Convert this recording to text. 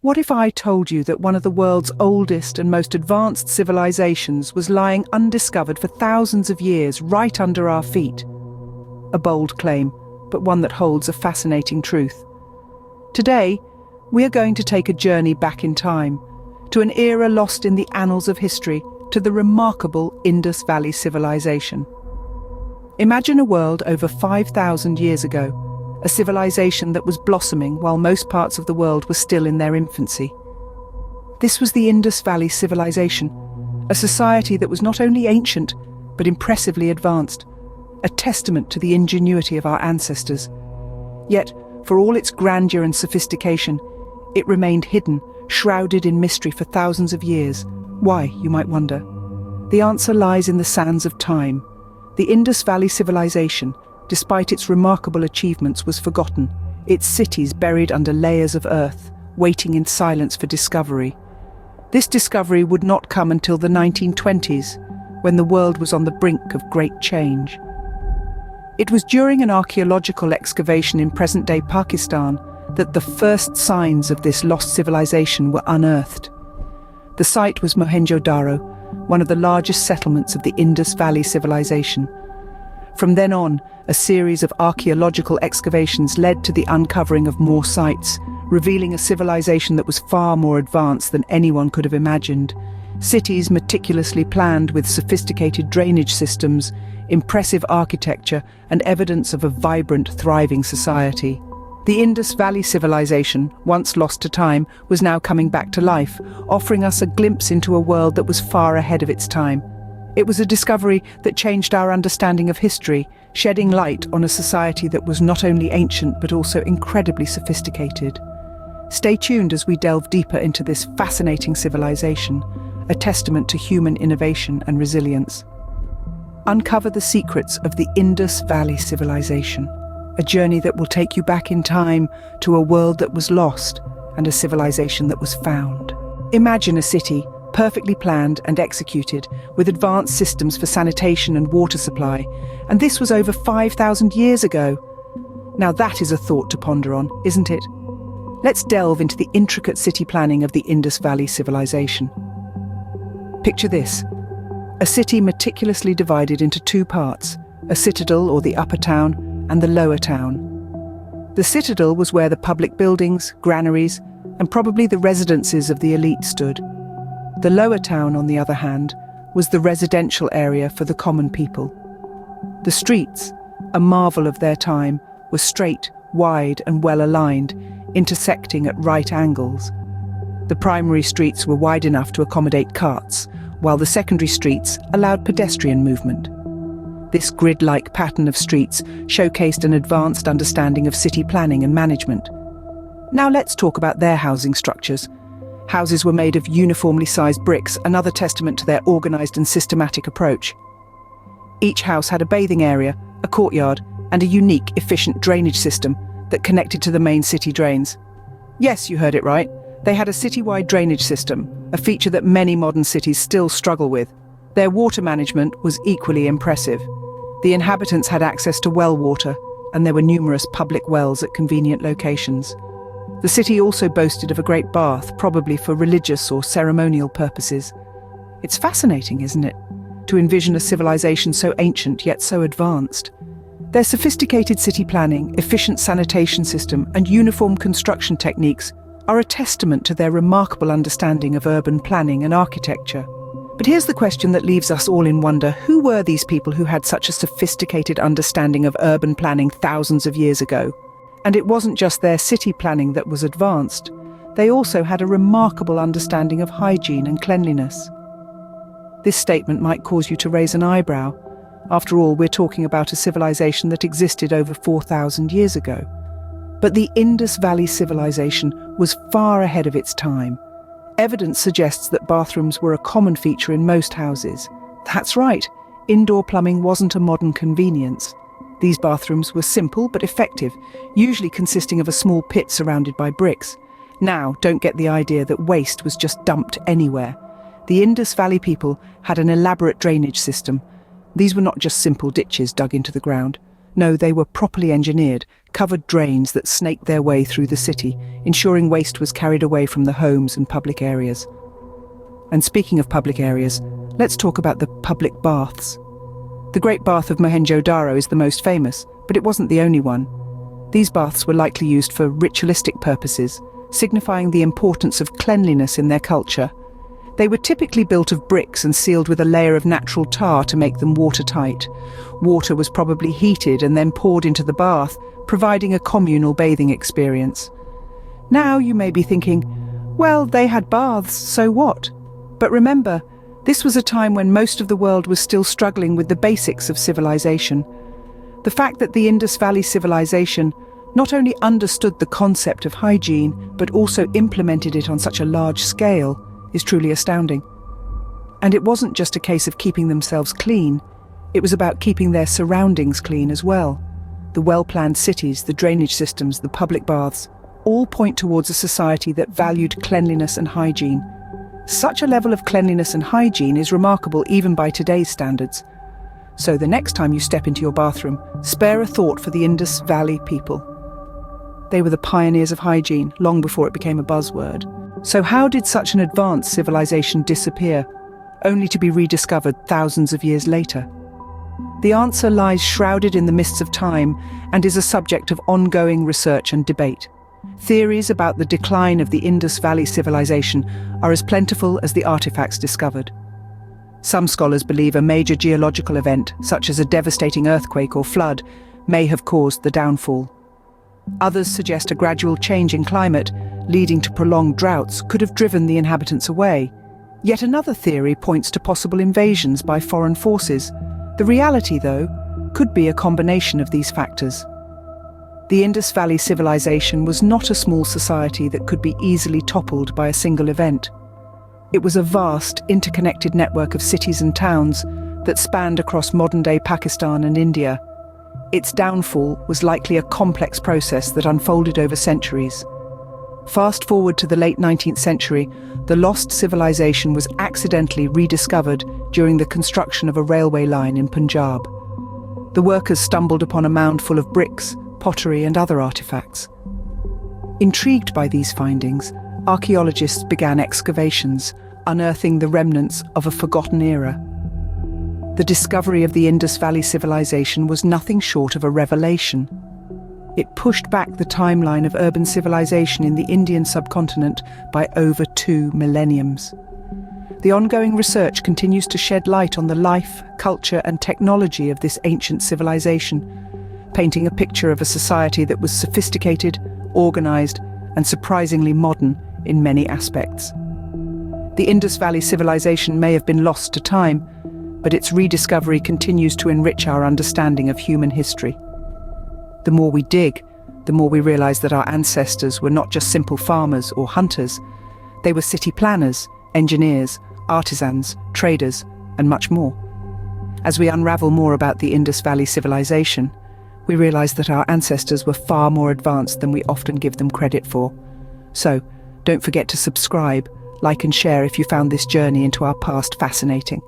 What if I told you that one of the world's oldest and most advanced civilizations was lying undiscovered for thousands of years right under our feet? A bold claim, but one that holds a fascinating truth. Today, we are going to take a journey back in time, to an era lost in the annals of history, to the remarkable Indus Valley Civilization. Imagine a world over 5,000 years ago, a civilization that was blossoming while most parts of the world were still in their infancy. This was the Indus Valley Civilization, a society that was not only ancient, but impressively advanced, a testament to the ingenuity of our ancestors. Yet, for all its grandeur and sophistication, it remained hidden, shrouded in mystery for thousands of years. Why, you might wonder? The answer lies in the sands of time. The Indus Valley Civilization, despite its remarkable achievements, was forgotten, its cities buried under layers of earth, waiting in silence for discovery. This discovery would not come until the 1920s, when the world was on the brink of great change. It was during an archaeological excavation in present-day Pakistan that the first signs of this lost civilization were unearthed. The site was Mohenjo-Daro, one of the largest settlements of the Indus Valley Civilization. From then on, a series of archaeological excavations led to the uncovering of more sites, revealing a civilization that was far more advanced than anyone could have imagined. Cities meticulously planned with sophisticated drainage systems, impressive architecture, and evidence of a vibrant, thriving society. The Indus Valley Civilization, once lost to time, was now coming back to life, offering us a glimpse into a world that was far ahead of its time. It was a discovery that changed our understanding of history, shedding light on a society that was not only ancient but also incredibly sophisticated. Stay tuned as we delve deeper into this fascinating civilization, a testament to human innovation and resilience. Uncover the secrets of the Indus Valley Civilization, a journey that will take you back in time to a world that was lost and a civilization that was found. Imagine a city, perfectly planned and executed, with advanced systems for sanitation and water supply, and this was over 5,000 years ago. Now that is a thought to ponder on, isn't it? Let's delve into the intricate city planning of the Indus Valley Civilization. Picture this: a city meticulously divided into two parts, a citadel or the upper town, and the lower town. The citadel was where the public buildings, granaries, and probably the residences of the elite stood. The lower town, on the other hand, was the residential area for the common people. The streets, a marvel of their time, were straight, wide, and well-aligned, intersecting at right angles. The primary streets were wide enough to accommodate carts, while the secondary streets allowed pedestrian movement. This grid-like pattern of streets showcased an advanced understanding of city planning and management. Now let's talk about their housing structures. Houses were made of uniformly sized bricks, another testament to their organized and systematic approach. Each house had a bathing area, a courtyard, and a unique, efficient drainage system that connected to the main city drains. Yes, you heard it right. They had a citywide drainage system, a feature that many modern cities still struggle with. Their water management was equally impressive. The inhabitants had access to well water, and there were numerous public wells at convenient locations. The city also boasted of a great bath, probably for religious or ceremonial purposes. It's fascinating, isn't it, to envision a civilization so ancient yet so advanced. Their sophisticated city planning, efficient sanitation system, and uniform construction techniques are a testament to their remarkable understanding of urban planning and architecture. But here's the question that leaves us all in wonder: who were these people who had such a sophisticated understanding of urban planning thousands of years ago? And it wasn't just their city planning that was advanced. They also had a remarkable understanding of hygiene and cleanliness. This statement might cause you to raise an eyebrow. After all, we're talking about a civilization that existed over 4,000 years ago. But the Indus Valley Civilization was far ahead of its time. Evidence suggests that bathrooms were a common feature in most houses. That's right, indoor plumbing wasn't a modern convenience. These bathrooms were simple but effective, usually consisting of a small pit surrounded by bricks. Now, don't get the idea that waste was just dumped anywhere. The Indus Valley people had an elaborate drainage system. These were not just simple ditches dug into the ground. No, they were properly engineered, covered drains that snaked their way through the city, ensuring waste was carried away from the homes and public areas. And speaking of public areas, let's talk about the public baths. The Great Bath of Mohenjo-Daro is the most famous, but it wasn't the only one. These baths were likely used for ritualistic purposes, signifying the importance of cleanliness in their culture. They were typically built of bricks and sealed with a layer of natural tar to make them watertight. Water was probably heated and then poured into the bath, providing a communal bathing experience. Now you may be thinking, well, they had baths, so what? But remember, this was a time when most of the world was still struggling with the basics of civilization. The fact that the Indus Valley Civilization not only understood the concept of hygiene, but also implemented it on such a large scale, is truly astounding. And it wasn't just a case of keeping themselves clean, it was about keeping their surroundings clean as well. The well-planned cities, the drainage systems, the public baths, all point towards a society that valued cleanliness and hygiene. Such a level of cleanliness and hygiene is remarkable even by today's standards. So the next time you step into your bathroom, spare a thought for the Indus Valley people. They were the pioneers of hygiene long before it became a buzzword. So how did such an advanced civilization disappear, only to be rediscovered thousands of years later? The answer lies shrouded in the mists of time and is a subject of ongoing research and debate. Theories about the decline of the Indus Valley Civilization are as plentiful as the artifacts discovered. Some scholars believe a major geological event, such as a devastating earthquake or flood, may have caused the downfall. Others suggest a gradual change in climate, leading to prolonged droughts, could have driven the inhabitants away. Yet another theory points to possible invasions by foreign forces. The reality, though, could be a combination of these factors. The Indus Valley Civilization was not a small society that could be easily toppled by a single event. It was a vast, interconnected network of cities and towns that spanned across modern-day Pakistan and India. Its downfall was likely a complex process that unfolded over centuries. Fast forward to the late 19th century, the lost civilization was accidentally rediscovered during the construction of a railway line in Punjab. The workers stumbled upon a mound full of bricks, pottery and other artifacts. Intrigued by these findings, archaeologists began excavations, unearthing the remnants of a forgotten era. The discovery of the Indus Valley Civilization was nothing short of a revelation. It pushed back the timeline of urban civilization in the Indian subcontinent by over 2 millenniums. The ongoing research continues to shed light on the life, culture and technology of this ancient civilization, painting a picture of a society that was sophisticated, organized, and surprisingly modern in many aspects. The Indus Valley Civilization may have been lost to time, but its rediscovery continues to enrich our understanding of human history. The more we dig, the more we realize that our ancestors were not just simple farmers or hunters. They were city planners, engineers, artisans, traders, and much more. As we unravel more about the Indus Valley Civilization, we realize that our ancestors were far more advanced than we often give them credit for. So, don't forget to subscribe, like and share if you found this journey into our past fascinating.